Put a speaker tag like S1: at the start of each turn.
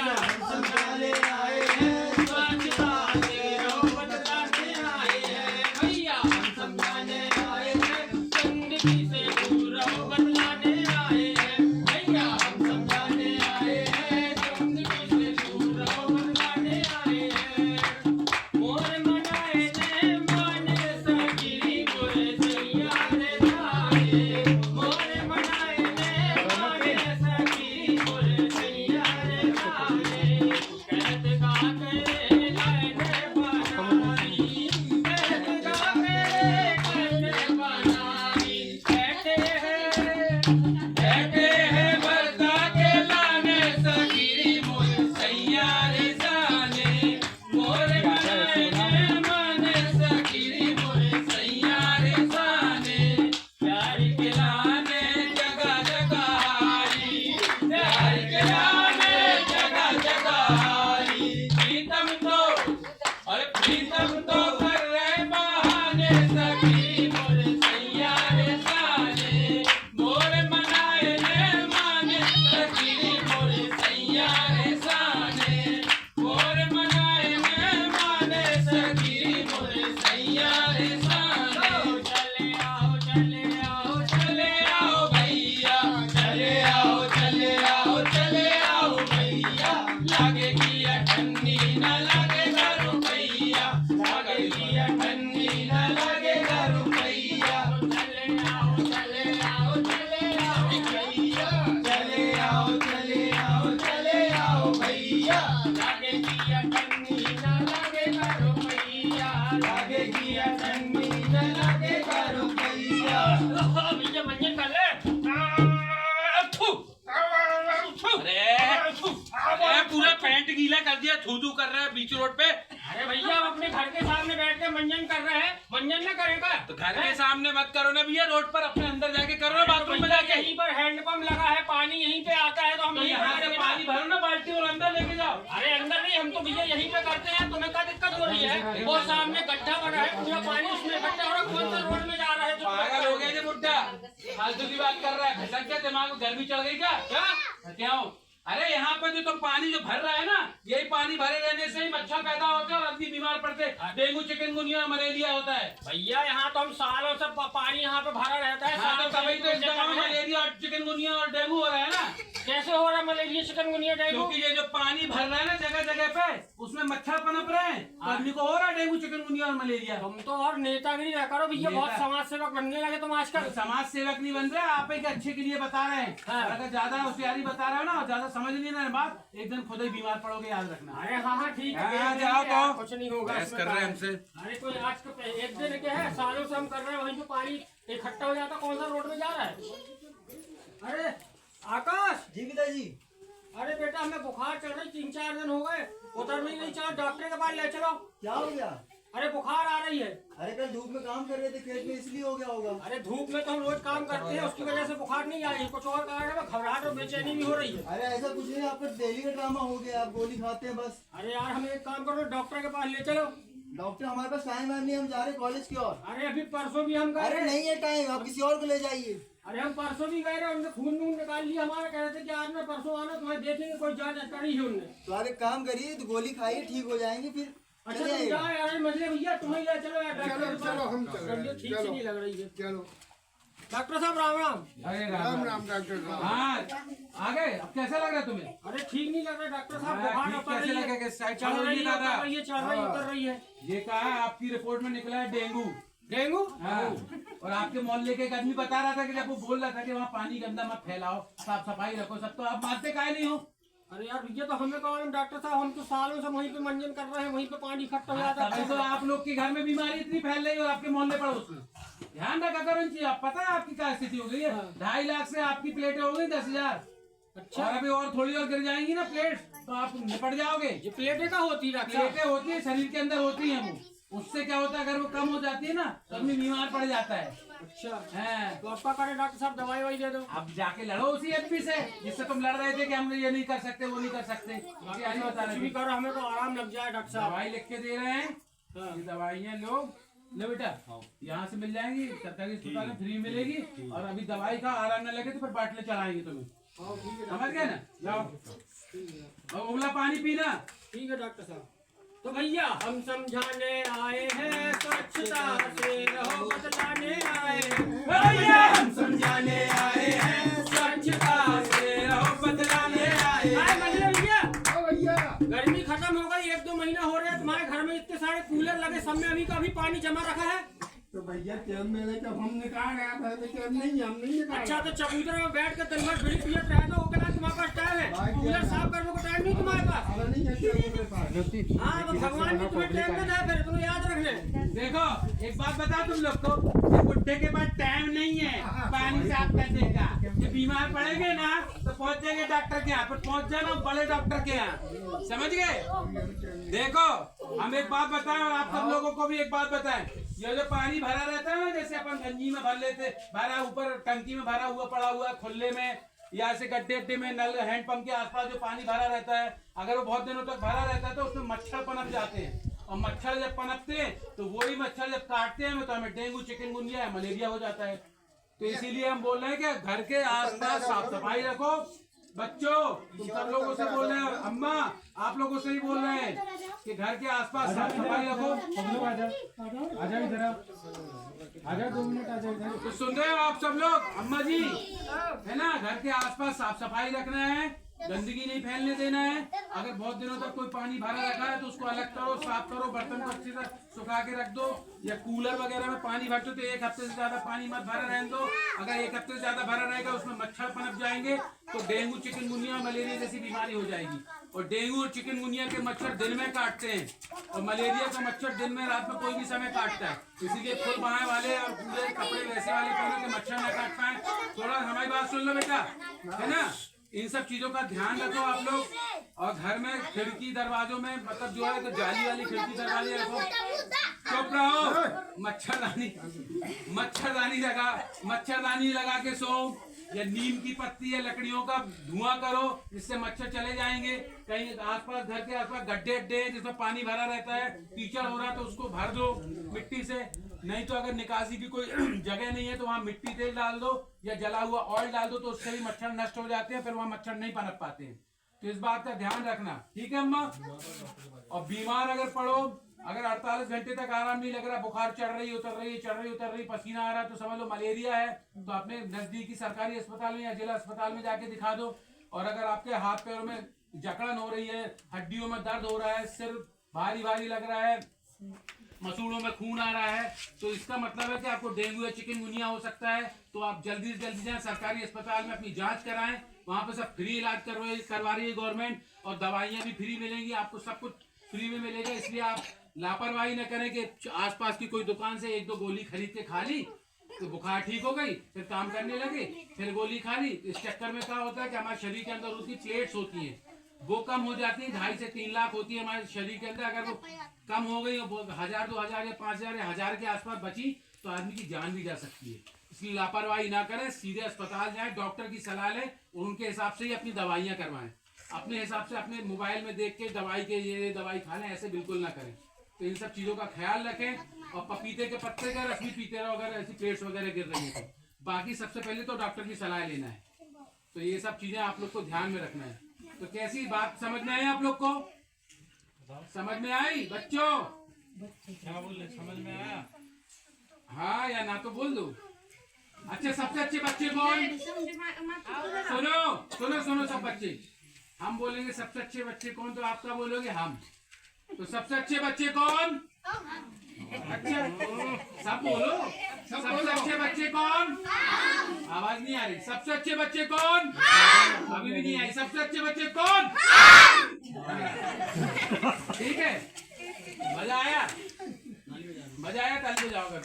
S1: भैया हम समझाने आए हैं, स्वच्छता के रहो बतलाने आए हैं। भैया हम समझाने आए हैं, गंदगी से दूर रहो बतलाने आए हैं। भैया हम समझाने आए हैं, गंदगी से दूर रहो बतलाने आए हैं। मोर मनाए ने माने सगिरी बोले सैया रे धारे। मोर मनाए ने माने सगिरी बोले सैया रे धारे। कहत गा करे गायने बनाई, कहत गा करे गायने बनाई। कहते हैं बरता के लाने सगिरी बोले सैया रे जाने। मोर मनाए ने माने सगिरी बोले सैया रे जाने। प्यार के लाने जगह जगह आई, प्यार के लाने जगह जगह आई। प्रीतम तो कर रहे बहाने सगिरी बोले सैया रे जाने। मोर मनाए ने माने सगिरी बोले सैया रे जाने। मोर मनाए ने माने सगिरी बोले सैया रे जाने। चले आओ चले आओ चले आओ भैया, चले आओ चले आओ चले आओ भैया। लागेगी अठन्नी न लगेगा रुपैया, लागेगी अठन्नी न लगेगा रुपैया। चले आओ चले आओ चले आओ भैया, चले आओ चले आओ चले आओ भैया। लागेगी अठन्नी न लगेगा रुपैया, लागेगी अठन्नी न लगेगा रुपैया। भैया मंजन कर ले।
S2: अरे पूरा पैंट गीला कर दिया, थू थू कर रहा है बीच रोड पे।
S1: अरे भैया हम अपने घर के सामने बैठ के मंजन कर रहे हैं, मंजन न करेगा
S2: तो घर के सामने मत करो ना भैया, रोड पर अपने अंदर जाके करो ना, बाथरूम में जाके।
S1: यहीं पर हैंडपंप लगा है, पानी यहीं पे आता है तो हम
S2: तो
S1: यहीं
S2: यहाँ
S1: पर
S2: से
S1: करेंगे
S2: पानी
S1: ना।
S2: भरो ना बाल्टी और अंदर लेके जाओ।
S1: अरे अंदर नहीं, हम तो भैया यहीं पे करते हैं, तुम्हें क्या दिक्कत हो रही है? वो सामने गड्ढा बना है, पूरा पानी उसमें इकट्ठा हो रहा है, कौन सा रोड में जा रहा है?
S2: पागल हो गया ये बुड्ढा, फालतू की बात कर रहा है। खसक क्या दिमाग में गर्मी चढ़ गई क्या? क्या हो? अरे यहाँ पे जो तुम पानी जो भर रहा है ना, यही पानी भरे रहने से ही मच्छर पैदा होते हैं और आदमी बीमार पड़ते हैं। डेंगू चिकनगुनिया मलेरिया होता है।
S1: भैया यहाँ तो हम सालों से पानी यहाँ पे भरा रहता है।
S2: हाँ, तो तभी तो इस गाँव में मलेरिया और चिकनगुनिया और डेंगू हो रहा है ना।
S1: कैसे हो रहा है मलेरिया चिकनगुनिया डेंगू?
S2: क्योंकि ये जो पानी भर रहा है ना जगह जगह पे, उसमें मच्छर पनप रहे हैं, आदमी को हो रहा है डेंगू चिकनगुनिया और मलेरिया।
S1: तुम तो और नेतागिरी ना करो भैया, बहुत समाज सेवक बनने लगे तुम आजकल।
S2: समाज सेवक नहीं बन रहे, आप एक अच्छे के लिए बता रहे हैं। और अगर ज्यादा होशियारी बता रहे हो ना और ज्यादा समझ नहीं रहे बात, एक दिन खुद ही बीमार पड़ोगे, याद रखना।
S1: अरे हाँ हाँ ठीक है,
S2: हाँ, जाओ तो
S1: कुछ नहीं होगा।
S2: बहस कर रहे हैं हमसे।
S1: अरे कोई आज का एक दिन क्या है, सालों से हम कर रहे हैं, वहीं पे पानी इकट्ठा हो जाता, कौन सा रोड में जा रहा है? अरे आकाश
S3: जी पिताजी।
S1: अरे बेटा हमें बुखार चल रही, 3-4 दिन हो गए, उतर नहीं चलो डॉक्टर के पास ले चलो।
S3: क्या हो गया?
S1: अरे बुखार आ रही है।
S3: अरे कल धूप में काम कर रहे थे खेत में, इसलिए हो गया होगा।
S1: अरे धूप में तो हम रोज काम करते हैं, उसकी वजह से बुखार नहीं आ रही, कुछ और कारण है, घबराहट और बेचैनी भी हो रही है।
S3: अरे ऐसा कुछ नहीं, आपका डेली का ड्रामा हो गया, आप गोली खाते हैं बस।
S1: अरे यार हमें एक काम करो, डॉक्टर के पास ले चलो।
S3: डॉक्टर हमारे पास टाइम है नहीं, हम जा रहे कॉलेज की ओर।
S1: अरे अभी परसों भी हम गए।
S3: अरे नहीं है टाइम, आप किसी और को ले जाइए।
S1: अरे हम परसों भी गए रहे, उनने खून वून निकाल लिया हमारा, कह रहे थे कि आज में परसों आना, तुम्हें देखेंगे, कोई जांच करी है उनने।
S3: तो आप एक काम करिए, तो गोली खाइए, ठीक हो जाएंगे फिर।
S1: अच्छा तुम जाओ यार, मजे भैया तुम्हें ले चलो यार डॉक्टर के पास।
S4: चलो हम चलो,
S1: ठीक से नहीं लग रही है।
S4: चलो।
S1: डॉक्टर साहब राम राम।
S2: अरे
S4: राम राम डॉक्टर साहब।
S2: हाँ आ गए। अब कैसा लग रहा है तुम्हें?
S1: अरे ठीक नहीं लग रहा डॉक्टर साहब,
S2: हाँ,
S1: बुखार
S2: ठीक
S1: उतर
S2: कैसे
S1: रही है,
S2: लगेगा? साइड
S1: चढ़
S2: चढ़ो
S1: रही
S2: नहीं
S1: है,
S2: दादा।
S1: उतर रही है, चढ़ रही है, उतर रही है।
S2: ये कहा है आपकी रिपोर्ट में निकला है डेंगू।
S1: डेंगू?
S2: हाँ। और आपके मोहल्ले के एक आदमी बता रहा था कि जब वो बोल रहा था कि वहाँ पानी गंदा मत फैलाओ, साफ सफाई रखो सब, तो आप मानते काहे नहीं हो?
S1: अरे यार भैया तो हमें कहा डॉक्टर साहब, हम तो सालों से वहीं पे मंजन कर रहे हैं, वहीं पे पानी इकट्ठा हो जाता
S2: तभी तो आप लोग के घर में बीमारी इतनी फैल रही है और आपके मोहल्ले पड़ोस में। ध्यान रखा करो इन चीज। आप पता है आपकी क्या स्थिति हो गई है? 2.5 लाख से आपकी प्लेटें हो गई 10,000।
S1: अच्छा
S2: और अभी और थोड़ी और गिर जाएंगी ना प्लेट, तो आप निपट जाओगे।
S1: ये प्लेटें का होती है?
S2: प्लेटें होती है, शरीर के अंदर होती है वो। उससे क्या होता है, अगर वो कम हो जाती है ना तो आदमी बीमार पड़ जाता है।
S1: अच्छा
S2: है
S1: तो आपका करे डॉक्टर साहब, दवाई ववाई दे दो।
S2: अब जाके लड़ो उसी एमपी से जिससे तुम लड़ रहे थे कि हम ये नहीं कर सकते वो नहीं कर सकते। तैयारी बता
S1: कुछ
S2: रहे
S1: भी
S2: थे।
S1: करो, हमें तो आराम लग जाए डॉक्टर साहब।
S2: दवाई लिख के दे रहे हैं, ये दवाइयाँ लोग लो बेटा, यहाँ से मिल जाएंगी, सरकारी अस्पताल में फ्री मिलेगी। और अभी दवाई का आराम न लगे तो फिर बाटले चढ़ाएंगे तुम्हें,
S1: हाँ, ठीक है
S2: समझ गए ना? जाओ। और उबला पानी पीना।
S5: ठीक है डॉक्टर साहब। तो भैया हम समझाने आए हैं, स्वच्छता से रहो बदलाने आए हैं।
S2: भैया हम समझाने आए हैं, स्वच्छता से रहो बदलाने आए हैं।
S5: आए मंडले भैया,
S4: ओ भैया
S5: गर्मी खत्म हो गई, 1-2 महीना हो रहे हैं, तुम्हारे घर में इतने सारे कूलर लगे, सब में अभी का अभी पानी जमा रखा है।
S4: तो भैया टाइम में जब हम निकाल रहा था तो टाइम नहीं, हम नहीं निकाल।
S5: अच्छा तो चबूतरे में बैठ कर दिन भर बीड़ी पियत रहे तो ओकरा तुम्हारे पास टाइम है, कूलर साफ करने को टाइम नहीं तुम्हारे पास।
S4: अब नहीं है टाइम मेरे पास।
S5: हाँ तो भगवान ने तुम्हें टाइम में दिया, फिर तुम्हें याद रखने।
S2: देखो एक बात बता तुम लोग को, ये बुढ़े के पास टाइम नहीं है पानी साफ करने का। ये बीमार पड़ेंगे ना तो पहुंच जाएंगे डॉक्टर के यहाँ, पर पहुंच जाना बड़े डॉक्टर के यहाँ, समझ गए। देखो हम एक बात बताएं और आप सब लोगों को भी एक बात बताएं, ये जो पानी भरा रहता है ना, जैसे अपन गंजी में भर लेते, भरा ऊपर टंकी में भरा हुआ पड़ा हुआ है खुले में, या ऐसे गड्ढे गड्ढे में नल हैंडपंप के आसपास जो पानी भरा रहता है, अगर वो बहुत दिनों तक भरा रहता है तो उसमें मच्छर पनप जाते हैं, और मच्छर जब पनपते हैं तो वही मच्छर जब काटते हैं तो हमें डेंगू, चिकनगुनिया, मलेरिया हो जाता है। तो इसीलिए हम बोल रहे हैं कि घर के आसपास साफ सफाई रखो। बच्चों तुम सब लोगों से बोल रहे हैं, और अम्मा आप लोगों से ही बोल रहे हैं कि घर के आसपास साफ सफाई रखो। तो सुन रहे हो आप सब लोग, अम्मा जी है ना, घर के आसपास साफ सफाई रखना है, गंदगी नहीं फैलने देना है। अगर बहुत दिनों तक कोई पानी भरा रखा है तो उसको अलग करो, साफ करो, बर्तन को अच्छे से सुखा के रख दो, या कूलर वगैरह में पानी भरते तो 1 हफ्ते से ज्यादा पानी मत भरा रहने दो। अगर 1 हफ्ते से ज्यादा भरा रहेगा उसमें मच्छर पनप जाएंगे तो डेंगू, चिकनगुनिया, मलेरिया जैसी बीमारी हो जाएगी। और डेंगू और चिकनगुनिया के मच्छर दिन में काटते हैं और मलेरिया का मच्छर दिन में रात में कोई भी समय काटता है। इसीलिए फुल बाहें वाले और पूरे कपड़े वैसे वाले पहनो कि मच्छर न काट पाए। थोड़ा हमारी बात सुन लो बेटा, है ना, इन सब चीजों का ध्यान रखो आप लोग। और घर में खिड़की दरवाजों में मतलब जो है तो जाली वाली खिड़की दरवाजे रखो। चुप रहो, मच्छरदानी लगा के सो, या नीम की पत्ती या लकड़ियों का धुआं करो, जिससे मच्छर चले जाएंगे। कहीं आसपास घर के आसपास गड्ढे अड्डे जिसमें पानी भरा रहता है, कीचड़ हो रहा है तो उसको भर दो मिट्टी से। नहीं तो अगर निकासी की कोई जगह नहीं है तो वहाँ मिट्टी तेल डाल दो या जला हुआ ऑयल डाल दो, तो उससे भी मच्छर नष्ट हो जाते हैं, फिर वहाँ मच्छर नहीं पनप पाते हैं। तो इस बात का ध्यान रखना, ठीक है अम्मा। और बीमार अगर पड़ो, अगर 48 घंटे तक आराम नहीं लग रहा, बुखार चढ़ रही उतर रही, पसीना आ रहा है, तो समझ लो मलेरिया है। तो अपने नजदीकी सरकारी अस्पताल में या जिला अस्पताल में जाके दिखा दो। और अगर आपके हाथ पैरों में जकड़न हो रही है, हड्डियों में दर्द हो रहा है, सिर भारी भारी लग रहा है, मसूड़ों में खून आ रहा है, तो इसका मतलब है कि आपको डेंगू या चिकनगुनिया हो सकता है। तो आप जल्दी से जल्दी जाएं सरकारी अस्पताल में, अपनी जांच कराएं। वहां पे सब फ्री इलाज करवा रही है गवर्नमेंट, और दवाइयां भी फ्री मिलेंगी आपको, सब कुछ फ्री में मिलेगा। इसलिए आप लापरवाही न करें कि आसपास की कोई दुकान से 1-2 गोली खरीद के खा ली तो बुखार ठीक हो गई, फिर काम करने लगे, फिर गोली खा ली। इस चक्कर में क्या होता है कि हमारे शरीर के अंदर उसकी प्लेट्स होती हैं, वो कम हो जाती है। 2.5 से 3 लाख होती है हमारे शरीर के अंदर। अगर वो कम हो गई, 1000, 2000 या 5000 या 1000 के आसपास बची तो आदमी की जान भी जा सकती है। इसलिए लापरवाही ना करें, सीधे अस्पताल जाएं, डॉक्टर की सलाह लें और उनके हिसाब से ही अपनी दवाइयां करवाएं। अपने हिसाब से अपने मोबाइल में देख के दवाई के ये दवाई खा लें, ऐसे बिल्कुल ना करें। तो इन सब चीजों का ख्याल रखें। और पपीते के पत्ते का रस भी पीते रहो अगर ऐसी प्लेट्स वगैरह गिर रही है तो। बाकी सबसे पहले तो डॉक्टर की सलाह लेना है। तो ये सब चीजें आप लोग को ध्यान में रखना है। तो कैसी बात समझ में आई आप लोग को? समझ में आई बच्चों?
S1: क्या बोल रहे, समझ में आया?
S2: हाँ या ना तो बोल दो। अच्छा, सबसे अच्छे बच्चे कौन? सुनो सब बच्चे, हम बोलेंगे सबसे अच्छे बच्चे कौन, तो आपका बोलोगे हम। तो सबसे अच्छे बच्चे कौन? अच्छा सब बोलो, सबसे अच्छे बच्चे कौन? आवाज नहीं आ रही। सबसे अच्छे बच्चे कौन? अभी भी नहीं आई। सबसे अच्छे बच्चे कौन? ठीक है, मजा आया? ताली बजाओ कर।